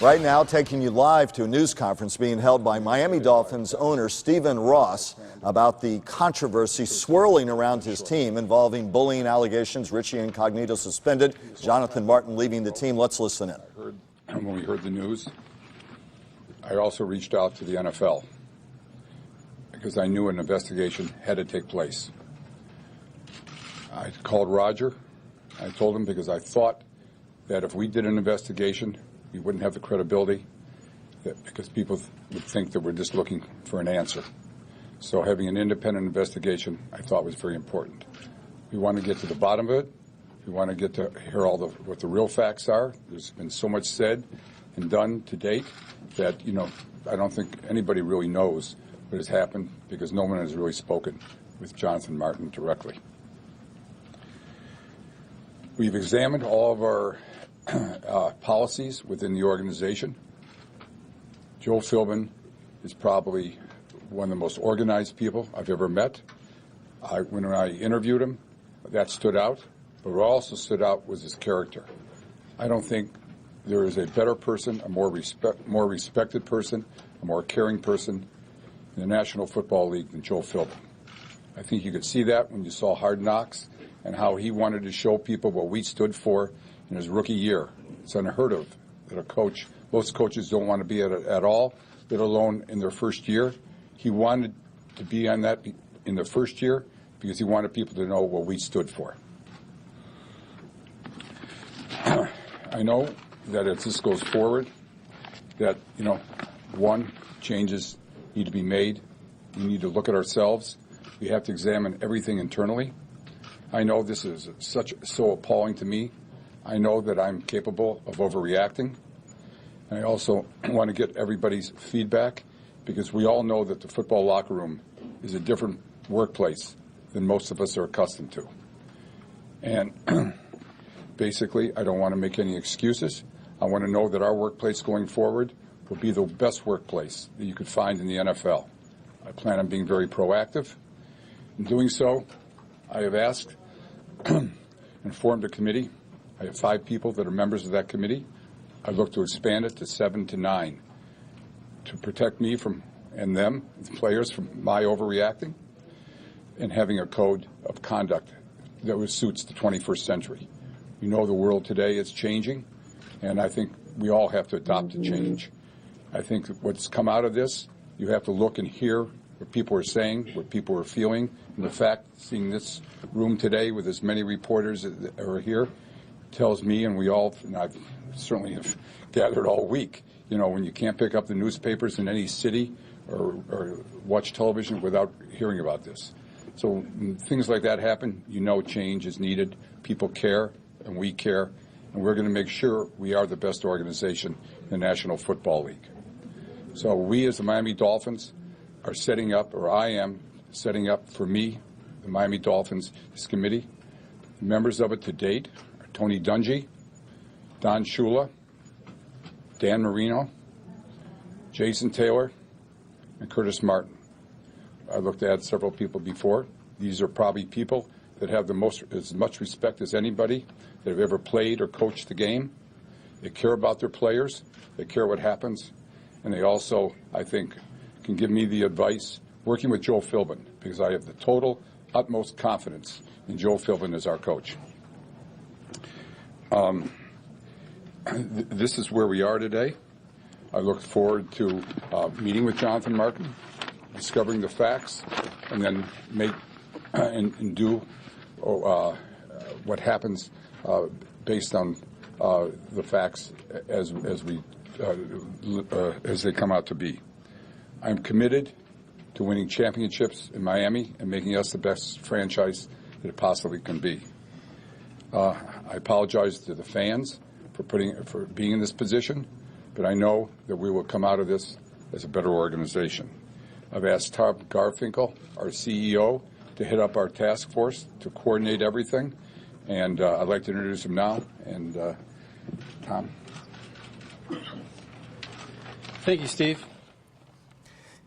Right now, taking you live to a news conference being held by Miami Dolphins owner Stephen Ross about the controversy swirling around his team involving bullying allegations, Richie Incognito suspended, Jonathan Martin leaving the team. Let's listen in. When we heard the news, I also reached out to the NFL because I knew an investigation had to take place. I called Roger. I told him because I thought that if we did an investigation, we wouldn't have the credibility, because people would think that we're just looking for an answer. So having an independent investigation, I thought was very important. We want to get to the bottom of it. We want to get to hear what the real facts are. There's been so much said and done to date that, I don't think anybody really knows what has happened, because no one has really spoken with Jonathan Martin directly. We've examined all of our policies within the organization. Joe Philbin is probably one of the most organized people I've ever met. When I interviewed him, that stood out. But what also stood out was his character. I don't think there is a better person, a more respected person, a more caring person in the National Football League than Joe Philbin. I think you could see that when you saw Hard Knocks and how he wanted to show people what we stood for in his rookie year. It's unheard of that most coaches don't want to be at all, let alone in their first year. He wanted to be on that in the first year because he wanted people to know what we stood for. I know that as this goes forward, that, changes need to be made. We need to look at ourselves. We have to examine everything internally. I know this is so appalling to me. I know that I'm capable of overreacting. And I also want to get everybody's feedback, because we all know that the football locker room is a different workplace than most of us are accustomed to. And basically, I don't want to make any excuses. I want to know that our workplace going forward will be the best workplace that you could find in the NFL. I plan on being very proactive. In doing so, I have asked and formed a committee. I have 5 people that are members of that committee. I look to expand it to 7 to 9 to protect me and them, the players, from my overreacting and having a code of conduct that suits the 21st century. You know, the world today is changing, and I think we all have to adopt to change. I think what's come out of this, you have to look and hear what people are saying, what people are feeling. And the fact, seeing this room today with as many reporters that are here, tells me, and I've certainly have gathered all week, when you can't pick up the newspapers in any city or watch television without hearing about this. So when things like that happen, change is needed. People care, and we care, and we're going to make sure we are the best organization in the National Football League. So we as the Miami Dolphins are setting up, or I am setting up for me, the Miami Dolphins, this committee. The members of it to date are Tony Dungy, Don Shula, Dan Marino, Jason Taylor, and Curtis Martin. I looked at several people before. These are probably people that have as much respect as anybody that have ever played or coached the game. They care about their players. They care what happens. And they also, I think, can give me the advice working with Joe Philbin, because I have the total, utmost confidence in Joe Philbin as our coach. This is where we are today. I look forward to meeting with Jonathan Martin, discovering the facts, and then make and do what happens based on the facts as they come out to be. I'm committed to winning championships in Miami and making us the best franchise that it possibly can be. I apologize to the fans for being in this position, but I know that we will come out of this as a better organization. I've asked Tom Garfinkel, our CEO, to head up our task force to coordinate everything, and I'd like to introduce him now. And Tom. Thank you, Steve.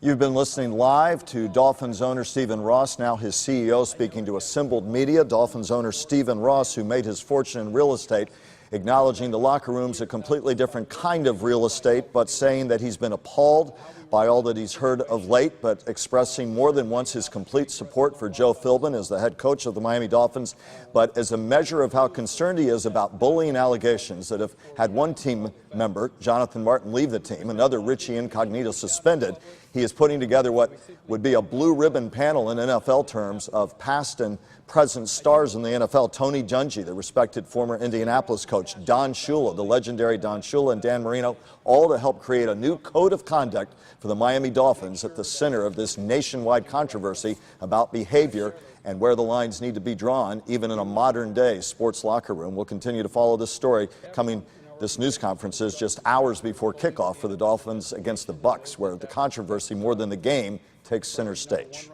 You've been listening live to Dolphins owner Stephen Ross, now his CEO, speaking to assembled media. Dolphins owner Stephen Ross, who made his fortune in real estate, acknowledging the locker room's a completely different kind of real estate, but saying that he's been appalled by all that he's heard of late, but expressing more than once his complete support for Joe Philbin as the head coach of the Miami Dolphins, but as a measure of how concerned he is about bullying allegations that have had one team member, Jonathan Martin, leave the team, another Richie Incognito suspended. He is putting together what would be a blue ribbon panel in NFL terms of past and present stars in the NFL. Tony Dungy, the respected former Indianapolis coach, Don Shula, the legendary Don Shula, and Dan Marino, all to help create a new code of conduct for the Miami Dolphins at the center of this nationwide controversy about behavior and where the lines need to be drawn, even in a modern-day sports locker room. We'll continue to follow this story coming. This news conference is just hours before kickoff for the Dolphins against the Bucs, where the controversy more than the game takes center stage.